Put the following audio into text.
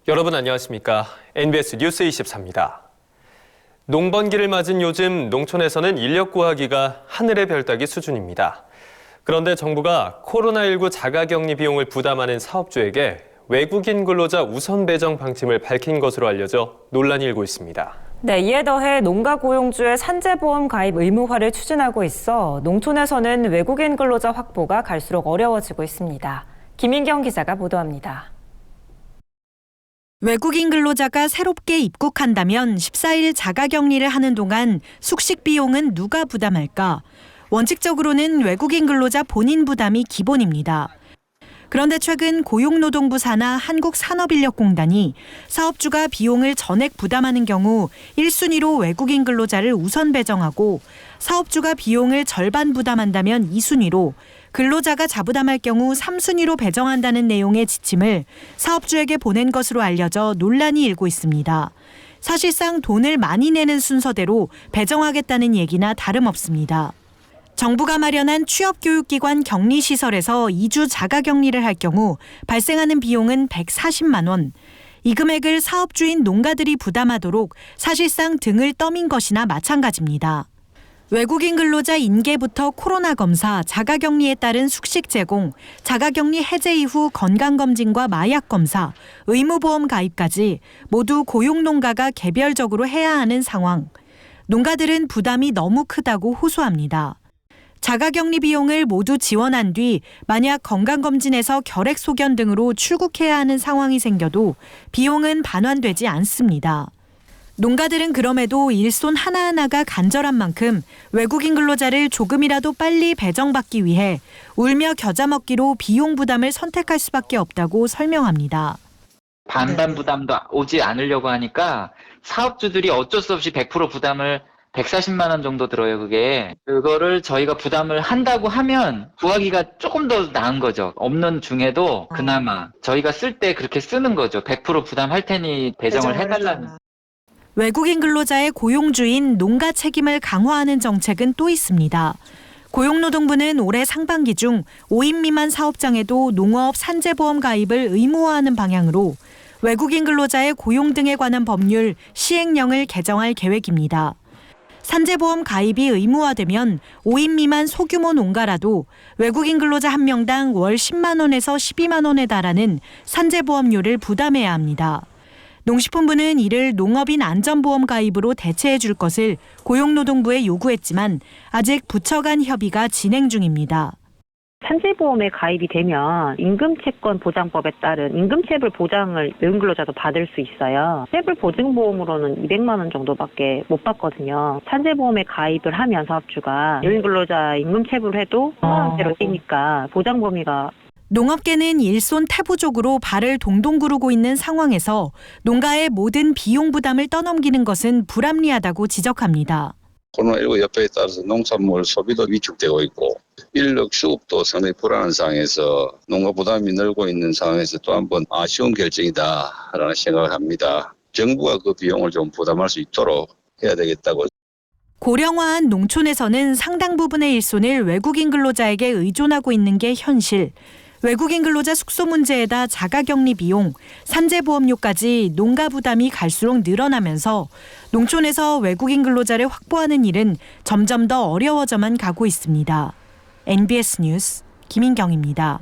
여러분 안녕하십니까? NBS 뉴스 24입니다. 농번기를 맞은 요즘 농촌에서는 인력 구하기가 하늘의 별 따기 수준입니다. 그런데 정부가 코로나19 자가격리 비용을 부담하는 사업주에게 외국인 근로자 우선 배정 방침을 밝힌 것으로 알려져 논란이 일고 있습니다. 네, 이에 더해 농가 고용주의 산재보험 가입 의무화를 추진하고 있어 농촌에서는 외국인 근로자 확보가 갈수록 어려워지고 있습니다. 김인경 기자가 보도합니다. 외국인 근로자가 새롭게 입국한다면 14일 자가격리를 하는 동안 숙식 비용은 누가 부담할까? 원칙적으로는 외국인 근로자 본인 부담이 기본입니다. 그런데 최근 고용노동부 산하 한국산업인력공단이 사업주가 비용을 전액 부담하는 경우 1순위로 외국인 근로자를 우선 배정하고 사업주가 비용을 절반 부담한다면 2순위로 근로자가 자부담할 경우 3순위로 배정한다는 내용의 지침을 사업주에게 보낸 것으로 알려져 논란이 일고 있습니다. 사실상 돈을 많이 내는 순서대로 배정하겠다는 얘기나 다름없습니다. 정부가 마련한 취업교육기관 격리시설에서 2주 자가격리를 할 경우 발생하는 비용은 140만 원. 이 금액을 사업주인 농가들이 부담하도록 사실상 등을 떠민 것이나 마찬가지입니다. 외국인 근로자 인계부터 코로나 검사, 자가격리에 따른 숙식 제공, 자가격리 해제 이후 건강검진과 마약 검사, 의무보험 가입까지 모두 고용농가가 개별적으로 해야 하는 상황. 농가들은 부담이 너무 크다고 호소합니다. 자가격리 비용을 모두 지원한 뒤 만약 건강검진에서 결핵 소견 등으로 출국해야 하는 상황이 생겨도 비용은 반환되지 않습니다. 농가들은 그럼에도 일손 하나하나가 간절한 만큼 외국인 근로자를 조금이라도 빨리 배정받기 위해 울며 겨자 먹기로 비용 부담을 선택할 수밖에 없다고 설명합니다. 반반 부담도 오지 않으려고 하니까 사업주들이 어쩔 수 없이 100% 부담을 140만 원 정도 들어요, 그게. 그거를 저희가 부담을 한다고 하면 구하기가 조금 더 나은 거죠. 없는 중에도 그나마 저희가 쓸 때 그렇게 쓰는 거죠. 100% 부담할 테니 배정을 해달라는. 외국인 근로자의 고용주인 농가 책임을 강화하는 정책은 또 있습니다. 고용노동부는 올해 상반기 중 5인 미만 사업장에도 농업 산재보험 가입을 의무화하는 방향으로 외국인 근로자의 고용 등에 관한 법률 시행령을 개정할 계획입니다. 산재보험 가입이 의무화되면 5인 미만 소규모 농가라도 외국인 근로자 1명당 월 10만 원에서 12만 원에 달하는 산재보험료를 부담해야 합니다. 농식품부는 이를 농업인 안전보험 가입으로 대체해 줄 것을 고용노동부에 요구했지만 아직 부처 간 협의가 진행 중입니다. 산재보험에 가입이 되면 임금채권 보장법에 따른 임금체불 보장을 외국인 근로자도 받을 수 있어요. 체불 보증보험으로는 200만 원 정도밖에 못 받거든요. 산재보험에 가입을 하면 사업주가 외국인 근로자 임금체불을 해도 10만 원대로 뛰니까 보장 범위가 농업계는 일손 태부족으로 발을 동동 구르고 있는 상황에서 농가의 모든 비용 부담을 떠넘기는 것은 불합리하다고 지적합니다. 코로나19 여파에 따라서 농산물 소비도 위축되고 있고 인력 수급도 상당히 불안한 상황에서 농가 부담이 늘고 있는 상황에서 또 한 번 아쉬운 결정이다라는 생각을 합니다. 정부가 그 비용을 좀 부담할 수 있도록 해야 되겠다고. 고령화한 농촌에서는 상당 부분의 일손을 외국인 근로자에게 의존하고 있는 게 현실. 외국인 근로자 숙소 문제에다 자가격리 비용, 산재보험료까지 농가 부담이 갈수록 늘어나면서 농촌에서 외국인 근로자를 확보하는 일은 점점 더 어려워져만 가고 있습니다. NBS 뉴스 김인경입니다.